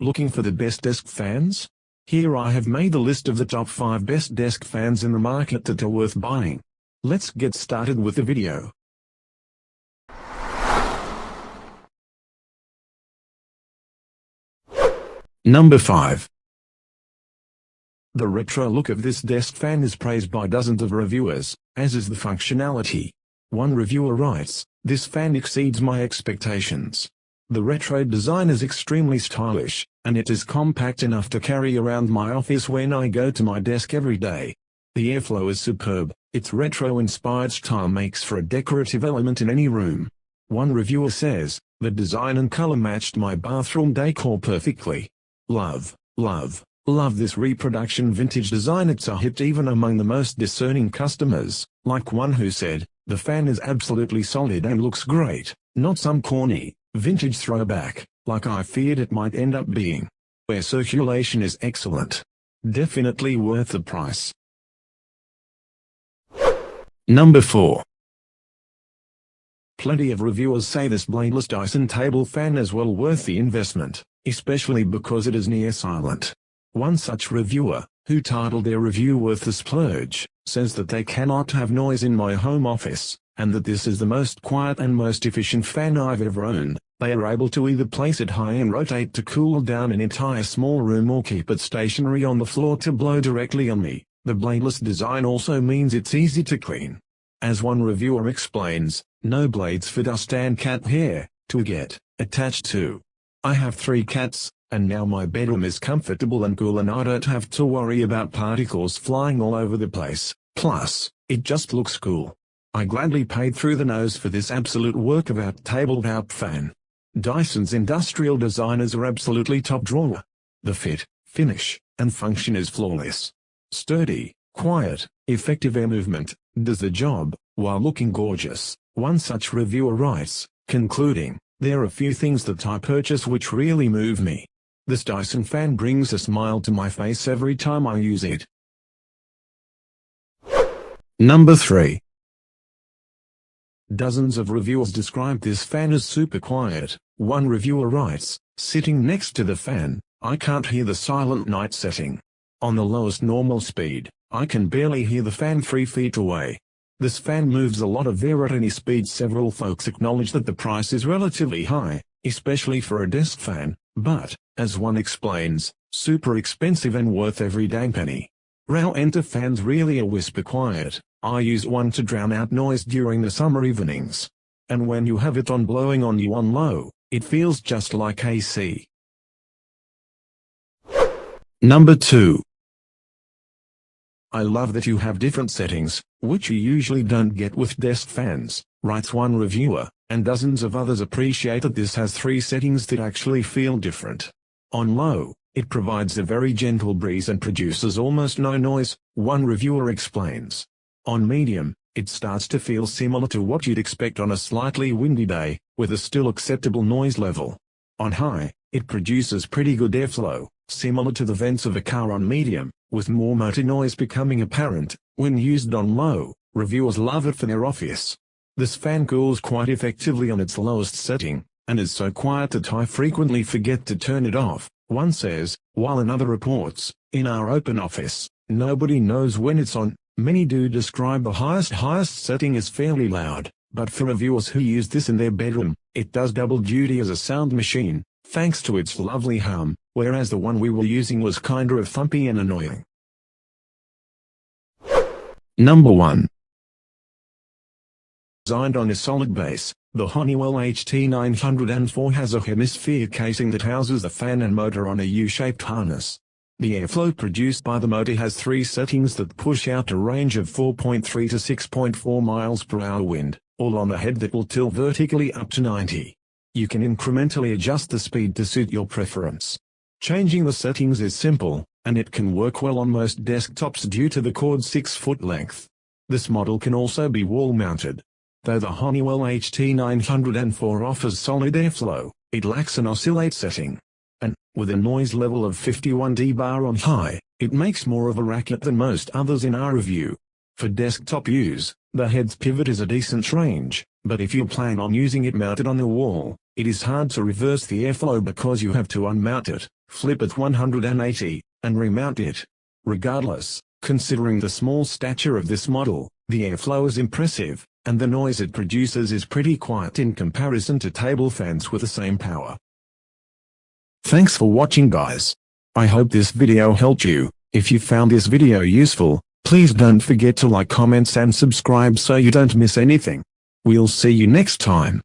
Looking for the best desk fans? Here I have made a list of the top 5 best desk fans in the market that are worth buying. Let's get started with the video. Number 5. The retro look of this desk fan is praised by dozens of reviewers, as is the functionality. One reviewer writes, "This fan exceeds my expectations. The retro design is extremely stylish, and it is compact enough to carry around my office when I go to my desk every day. The airflow is superb, its retro-inspired style makes for a decorative element in any room." One reviewer says, "The design and color matched my bathroom decor perfectly. Love this reproduction vintage design. It's a hit even among the most discerning customers," like one who said, "The fan is absolutely solid and looks great, not some corny, vintage throwback, like I feared it might end up being. Air circulation is excellent. Definitely worth the price." Number 4. Plenty of reviewers say this bladeless Dyson table fan is well worth the investment, especially because it is near silent. One such reviewer, who titled their review "Worth the Splurge," says that they cannot have noise in my home office, and that this is the most quiet and most efficient fan I've ever owned. They are able to either place it high and rotate to cool down an entire small room or keep it stationary on the floor to blow directly on me. The bladeless design also means it's easy to clean. As one reviewer explains, "No blades for dust and cat hair to get attached to. I have 3 cats, and now my bedroom is comfortable and cool and I don't have to worry about particles flying all over the place. Plus, it just looks cool. I gladly paid through the nose for this absolute work of art tabletop fan." Dyson's industrial designers are absolutely top drawer. The fit, finish, and function is flawless. Sturdy, quiet, effective air movement, does the job, while looking gorgeous. One such reviewer writes, concluding, "There are a few things that I purchase which really move me. This Dyson fan brings a smile to my face every time I use it." Number 3. Dozens of reviewers describe this fan as super quiet. One reviewer writes, "Sitting next to the fan, I can't hear the silent night setting. On the lowest normal speed, I can barely hear the fan 3 feet away. This fan moves a lot of air at any speed." Several folks acknowledge that the price is relatively high, especially for a desk fan, but, as one explains, super expensive and worth every dang penny. "Raw enter fans really a whisper quiet. I use one to drown out noise during the summer evenings. And when you have it on blowing on you on low, it feels just like AC." Number 2. "I love that you have different settings, which you usually don't get with desk fans," writes one reviewer, and dozens of others appreciate that this has 3 settings that actually feel different. On low, it provides a very gentle breeze and produces almost no noise, one reviewer explains. On medium, it starts to feel similar to what you'd expect on a slightly windy day, with a still acceptable noise level. On high, it produces pretty good airflow, similar to the vents of a car. On medium, with more motor noise becoming apparent. When used on low, reviewers love it for their office. This fan cools quite effectively on its lowest setting, and is so quiet that I frequently forget to turn it off, one says, while another reports, "In our open office, nobody knows when it's on." Many do describe the highest setting as fairly loud, but for reviewers who use this in their bedroom, it does double duty as a sound machine, thanks to its lovely hum, whereas the one we were using was kinda thumpy and annoying. Number 1. Designed on a solid base, the Honeywell HT904 has a hemisphere casing that houses the fan and motor on a U-shaped harness. The airflow produced by the motor has 3 settings that push out a range of 4.3 to 6.4 miles per hour wind, all on a head that will tilt vertically up to 90. You can incrementally adjust the speed to suit your preference. Changing the settings is simple, and it can work well on most desktops due to the cord's 6-foot length. This model can also be wall-mounted. Though the Honeywell HT904 offers solid airflow, it lacks an oscillate setting. And, with a noise level of 51 dB on high, it makes more of a racket than most others in our review. For desktop use, the head's pivot is a decent range, but if you plan on using it mounted on the wall, it is hard to reverse the airflow because you have to unmount it, flip it 180, and remount it. Regardless, considering the small stature of this model, the airflow is impressive, and the noise it produces is pretty quiet in comparison to table fans with the same power. Thanks for watching, guys. I hope this video helped you. If you found this video useful, please don't forget to like, comment and subscribe so you don't miss anything. We'll see you next time.